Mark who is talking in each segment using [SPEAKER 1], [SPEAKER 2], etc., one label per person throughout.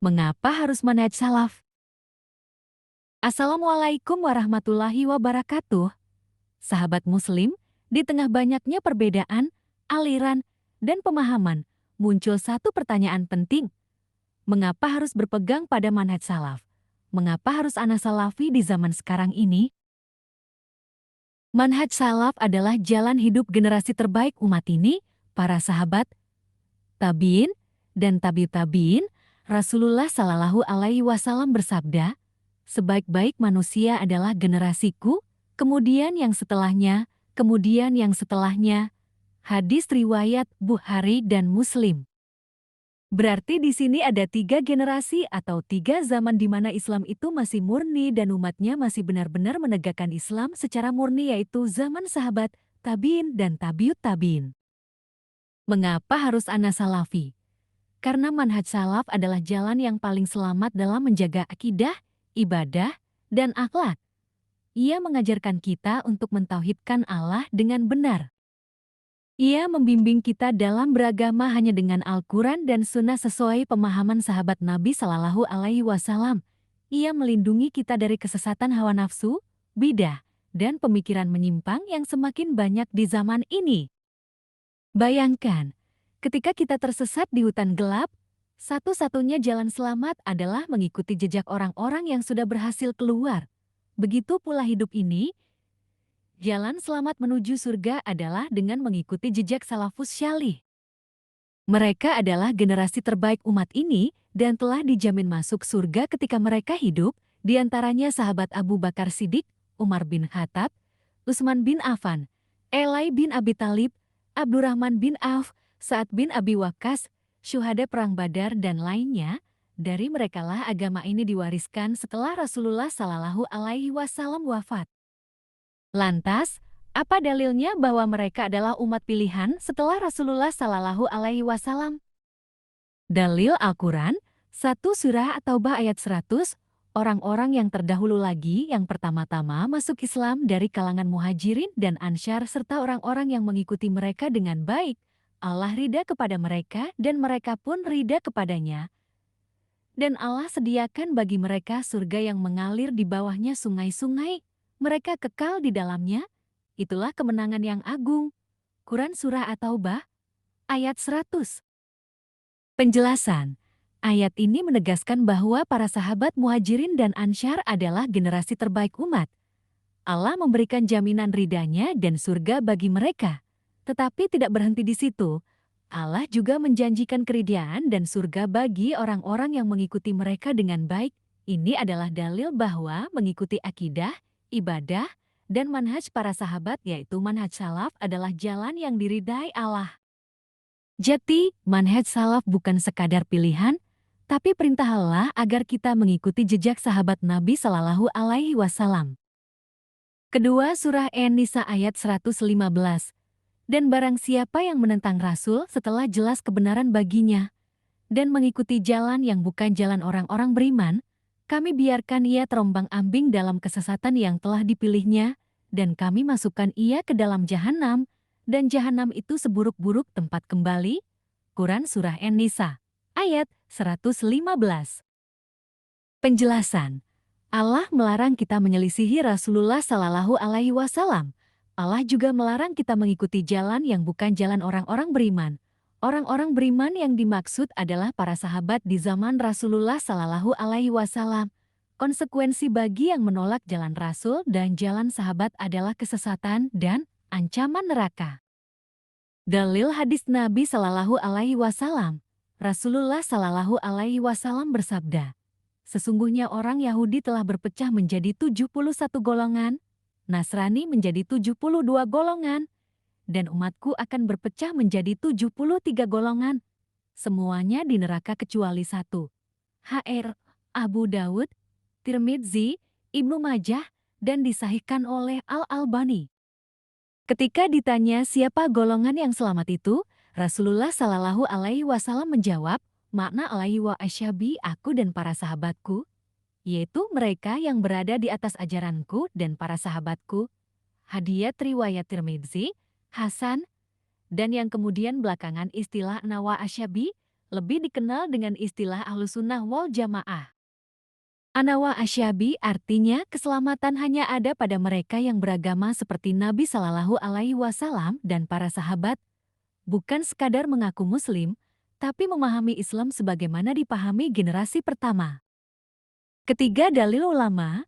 [SPEAKER 1] Mengapa harus manhaj salaf? Assalamualaikum warahmatullahi wabarakatuh. Sahabat Muslim, di tengah banyaknya perbedaan, aliran, dan pemahaman, muncul satu pertanyaan penting. Mengapa harus berpegang pada manhaj salaf? Mengapa harus ana salafi di zaman sekarang ini? Manhaj salaf adalah jalan hidup generasi terbaik umat ini, para sahabat, tabiin, dan tabiut tabiin. Rasulullah Shallallahu Alaihi Wasallam bersabda, sebaik-baik manusia adalah generasiku, kemudian yang setelahnya, kemudian yang setelahnya. Hadis riwayat Bukhari dan Muslim. Berarti di sini ada 3 generasi atau 3 zaman di mana Islam itu masih murni dan umatnya masih benar-benar menegakkan Islam secara murni, yaitu zaman sahabat, tabiin, dan tabiut tabiin. Mengapa harus ana salafi? Karena manhaj salaf adalah jalan yang paling selamat dalam menjaga akidah, ibadah, dan akhlak. Ia mengajarkan kita untuk mentauhidkan Allah dengan benar. Ia membimbing kita dalam beragama hanya dengan Al-Quran dan Sunnah sesuai pemahaman sahabat Nabi Shallallahu Alaihi Wasallam. Ia melindungi kita dari kesesatan hawa nafsu, bidah, dan pemikiran menyimpang yang semakin banyak di zaman ini. Bayangkan, ketika kita tersesat di hutan gelap, satu-satunya jalan selamat adalah mengikuti jejak orang-orang yang sudah berhasil keluar. Begitu pula hidup ini, jalan selamat menuju surga adalah dengan mengikuti jejak salafus syalih. Mereka adalah generasi terbaik umat ini dan telah dijamin masuk surga ketika mereka hidup, diantaranya sahabat Abu Bakar Siddiq, Umar bin Khattab, Utsman bin Affan, Eli bin Abi Thalib, Abdurrahman bin Auf, Sa'ad bin Abi Waqqas, syuhada perang Badar dan lainnya. Dari merekalah agama ini diwariskan setelah Rasulullah Shallallahu Alaihi Wasallam wafat. Lantas, apa dalilnya bahwa mereka adalah umat pilihan setelah Rasulullah Shallallahu Alaihi Wasallam? Dalil Al-Quran, 1 surah At-Taubah ayat 100, orang-orang yang terdahulu lagi yang pertama-tama masuk Islam dari kalangan muhajirin dan ansyar serta orang-orang yang mengikuti mereka dengan baik. Allah ridha kepada mereka dan mereka pun ridha kepadanya. Dan Allah sediakan bagi mereka surga yang mengalir di bawahnya sungai-sungai. Mereka kekal di dalamnya. Itulah kemenangan yang agung. Quran Surah At-Taubah ayat 100. Penjelasan. Ayat ini menegaskan bahwa para sahabat muhajirin dan ansyar adalah generasi terbaik umat. Allah memberikan jaminan ridhanya dan surga bagi mereka. Tetapi tidak berhenti di situ. Allah juga menjanjikan keridhaan dan surga bagi orang-orang yang mengikuti mereka dengan baik. Ini adalah dalil bahwa mengikuti akidah, ibadah, dan manhaj para sahabat yaitu manhaj salaf adalah jalan yang diridhai Allah. Jadi, manhaj salaf bukan sekadar pilihan, tapi perintah Allah agar kita mengikuti jejak sahabat Nabi Shallallahu Alaihi Wasallam. Kedua surah An-Nisa ayat 115. Dan barang siapa yang menentang Rasul setelah jelas kebenaran baginya, dan mengikuti jalan yang bukan jalan orang-orang beriman, kami biarkan ia terombang-ambing dalam kesesatan yang telah dipilihnya, dan kami masukkan ia ke dalam jahanam, dan jahanam itu seburuk-buruk tempat kembali. Quran Surah An-Nisa ayat 115. Penjelasan. Allah melarang kita menyelisihi Rasulullah Shallallahu Alaihi Wasallam. Allah juga melarang kita mengikuti jalan yang bukan jalan orang-orang beriman. Orang-orang beriman yang dimaksud adalah para sahabat di zaman Rasulullah Shallallahu Alaihi Wasallam. Konsekuensi bagi yang menolak jalan Rasul dan jalan sahabat adalah kesesatan dan ancaman neraka. Dalil hadis Nabi Shallallahu Alaihi Wasallam. Rasulullah Shallallahu Alaihi Wasallam bersabda, sesungguhnya orang Yahudi telah berpecah menjadi 71 golongan, Nasrani menjadi 72 golongan, dan umatku akan berpecah menjadi 73 golongan. Semuanya di neraka kecuali 1. Hr. Abu Dawud, Tirmidzi, Ibnu Majah, dan disahihkan oleh Al-Albani. Ketika ditanya siapa golongan yang selamat itu, Rasulullah Shallallahu Alaihi Wasallam menjawab, makna alaihi wa asyabi aku dan para sahabatku, yaitu mereka yang berada di atas ajaranku dan para sahabatku. Hadiyat riwayat Tirmidzi, Hasan, dan yang kemudian belakangan istilah nawa asyabi, lebih dikenal dengan istilah Ahlussunnah wal Jamaah. Anawa Asyabi artinya keselamatan hanya ada pada mereka yang beragama seperti Nabi Shallallahu Alaihi Wasallam dan para sahabat, bukan sekadar mengaku Muslim, tapi memahami Islam sebagaimana dipahami generasi pertama. Ketiga dalil ulama,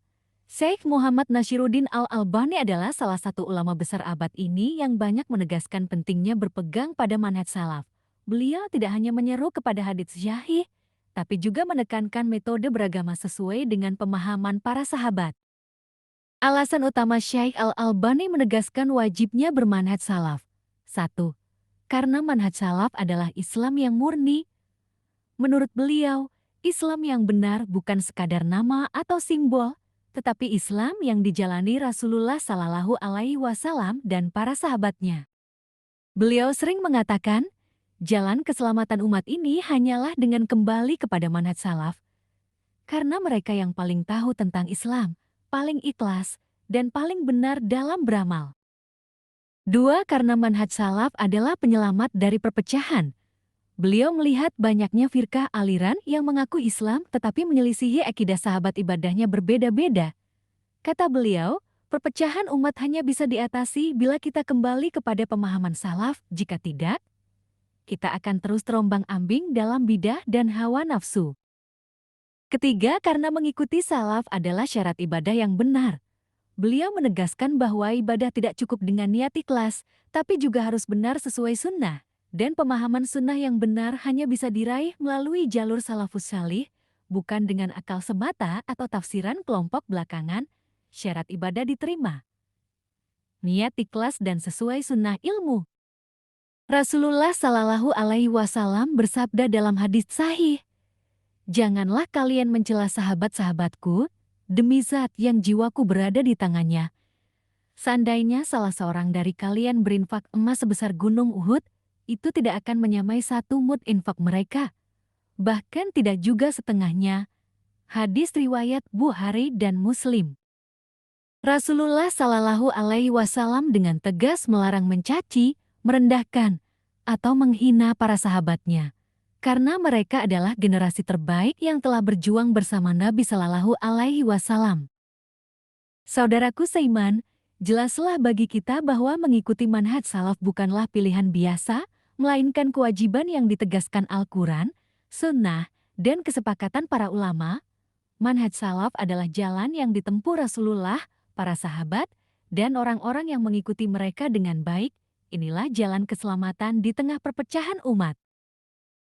[SPEAKER 1] Syekh Muhammad Nashiruddin Al-Albani adalah salah satu ulama besar abad ini yang banyak menegaskan pentingnya berpegang pada manhaj salaf. Beliau tidak hanya menyeru kepada hadits syahih, tapi juga menekankan metode beragama sesuai dengan pemahaman para sahabat. Alasan utama Syekh Al-Albani menegaskan wajibnya bermanhaj salaf. 1. Karena manhaj salaf adalah Islam yang murni. Menurut beliau, Islam yang benar bukan sekadar nama atau simbol, tetapi Islam yang dijalani Rasulullah Shallallahu Alaihi Wasallam dan para sahabatnya. Beliau sering mengatakan, jalan keselamatan umat ini hanyalah dengan kembali kepada manhaj salaf, karena mereka yang paling tahu tentang Islam, paling ikhlas, dan paling benar dalam beramal. 2. Karena manhaj salaf adalah penyelamat dari perpecahan. Beliau melihat banyaknya firqah aliran yang mengaku Islam tetapi menyelisihi akidah sahabat ibadahnya berbeda-beda. Kata beliau, perpecahan umat hanya bisa diatasi bila kita kembali kepada pemahaman salaf, jika tidak, kita akan terus terombang-ambing dalam bidah dan hawa nafsu. Ketiga, karena mengikuti salaf adalah syarat ibadah yang benar. Beliau menegaskan bahwa ibadah tidak cukup dengan niat ikhlas, tapi juga harus benar sesuai sunnah. Dan pemahaman sunnah yang benar hanya bisa diraih melalui jalur salafus salih, bukan dengan akal semata atau tafsiran kelompok belakangan. Syarat ibadah diterima. Niat ikhlas dan sesuai sunnah ilmu. Rasulullah Shallallahu Alaihi Wasallam bersabda dalam hadis sahih, "Janganlah kalian mencela sahabat-sahabatku, demi zat yang jiwaku berada di tangannya. Seandainya salah seorang dari kalian berinfak emas sebesar gunung Uhud, itu tidak akan menyamai satu mud infak mereka. Bahkan tidak juga setengahnya." Hadis riwayat Bukhari dan Muslim. Rasulullah Shallallahu Alaihi Wasallam dengan tegas melarang mencaci, merendahkan, atau menghina para sahabatnya, karena mereka adalah generasi terbaik yang telah berjuang bersama Nabi Shallallahu Alaihi Wasallam. Saudaraku seiman, jelaslah bagi kita bahwa mengikuti manhaj salaf bukanlah pilihan biasa, melainkan kewajiban yang ditegaskan Al-Quran, Sunnah, dan kesepakatan para ulama. Manhaj salaf adalah jalan yang ditempuh Rasulullah, para sahabat, dan orang-orang yang mengikuti mereka dengan baik. Inilah jalan keselamatan di tengah perpecahan umat.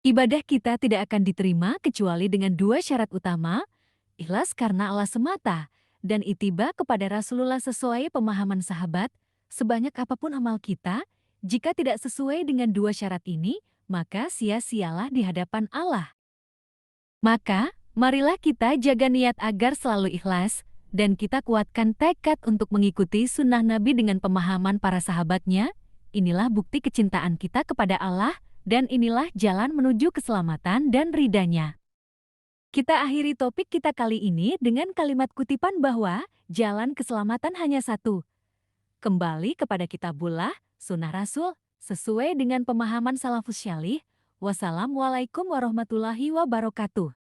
[SPEAKER 1] Ibadah kita tidak akan diterima kecuali dengan dua syarat utama, ikhlas karena Allah semata, dan ittiba kepada Rasulullah sesuai pemahaman sahabat. Sebanyak apapun amal kita, jika tidak sesuai dengan dua syarat ini, maka sia-sialah di hadapan Allah. Maka, marilah kita jaga niat agar selalu ikhlas, dan kita kuatkan tekad untuk mengikuti sunnah Nabi dengan pemahaman para sahabatnya. Inilah bukti kecintaan kita kepada Allah, dan inilah jalan menuju keselamatan dan ridha-Nya. Kita akhiri topik kita kali ini dengan kalimat kutipan bahwa jalan keselamatan hanya satu. Kembali kepada kitabullah, sunnah Rasul, sesuai dengan pemahaman salafus syalih. Wassalamualaikum warahmatullahi wabarakatuh.